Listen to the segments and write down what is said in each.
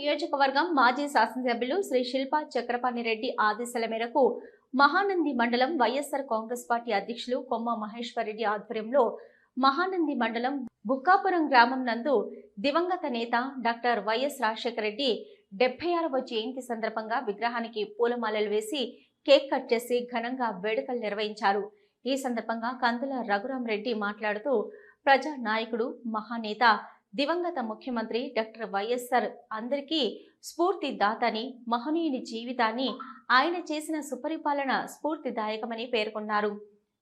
నియోజకవర్గం మాజీ శాసనసభ్యులు శ్రీ శిల్పా చక్రపాణి రెడ్డి ఆదేశాల మేరకు మహానంది మండలం వైఎస్ఆర్ కాంగ్రెస్ పార్టీ అధ్యక్షులు కొమ్మ మహేశ్వర్ రెడ్డి ఆధ్వర్యంలో మహానంది మండలం బుక్కాపురం గ్రామం నందు దివంగత నేత డాక్టర్ వైఎస్ రాజశేఖర రెడ్డి 76వ జయంతి సందర్భంగా విగ్రహానికి పూలమాలలు వేసి కేక్ కట్ చేసి ఘనంగా వేడుకలు నిర్వహించారు. ఈ సందర్భంగా కందుల రఘురాం రెడ్డి మాట్లాడుతూ ప్రజా నాయకుడు మహానేత దివంగత ముఖ్యమంత్రి డాక్టర్ వైఎస్ఆర్ అందరికీ స్ఫూర్తిదాతని, మహనీయుని జీవితాన్ని, ఆయన చేసిన సుపరిపాలన స్ఫూర్తిదాయకమని పేర్కొన్నారు.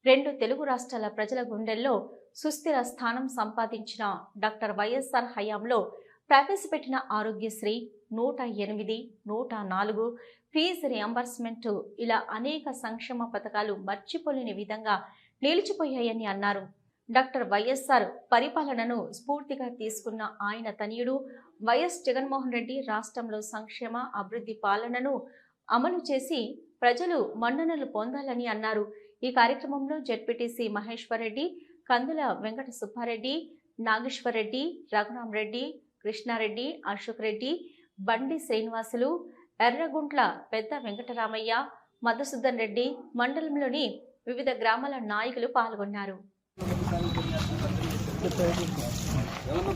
2 తెలుగు రాష్ట్రాల ప్రజల గుండెల్లో సుస్థిర స్థానం సంపాదించిన డాక్టర్ వైఎస్ఆర్ హయాంలో ప్రవేశపెట్టిన ఆరోగ్యశ్రీ 108, 104 ఫీజు రియంబర్స్మెంట్ ఇలా అనేక సంక్షేమ పథకాలు మర్చిపోలేని విధంగా నిలిచిపోయాయని అన్నారు. డాక్టర్ వైఎస్ఆర్ పరిపాలనను స్ఫూర్తిగా తీసుకున్న ఆయన తనయుడు వైఎస్ జగన్మోహన్ రెడ్డి రాష్ట్రంలో సంక్షేమ అభివృద్ధి పాలనను అమలు చేసి ప్రజలు మన్ననలు పొందాలని అన్నారు. ఈ కార్యక్రమంలో జెడ్పీటీసీ మహేశ్వర్ రెడ్డి, కందుల వెంకట సుబ్బారెడ్డి, నాగేశ్వర్ రెడ్డి, రఘురాం రెడ్డి, కృష్ణారెడ్డి, అశోక్ రెడ్డి, బండి శ్రీనివాసులు, ఎర్రగుంట్ల పెద్ద వెంకటరామయ్య, మధుసూదన్ రెడ్డి, మండలంలోని వివిధ గ్రామాల నాయకులు పాల్గొన్నారు.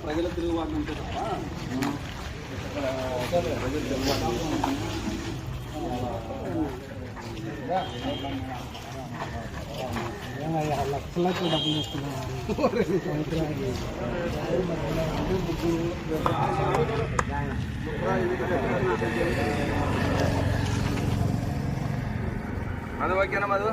ప్రజల తిరుగుబాటు ఉంటే తప్ప ప్రజలు లక్షలకి డబ్బులు మధు ఓకేనా మధు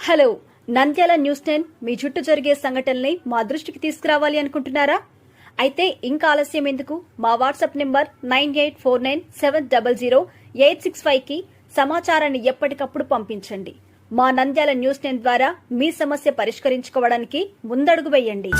హలో, నంద్యాల న్యూస్ 10 మీ చుట్టూ జరిగే సంఘటనల్ని మా దృష్టికి తీసుకురావాలి అనుకుంటున్నారా? అయితే ఇంకా ఆలస్యం ఎందుకు? మా వాట్సాప్ నెంబర్ 9849700865కి సమాచారాన్ని ఎప్పటికప్పుడు పంపించండి. మా నంద్యాల న్యూస్ 10 ద్వారా మీ సమస్య పరిష్కరించుకోవడానికి ముందడుగు వేయండి.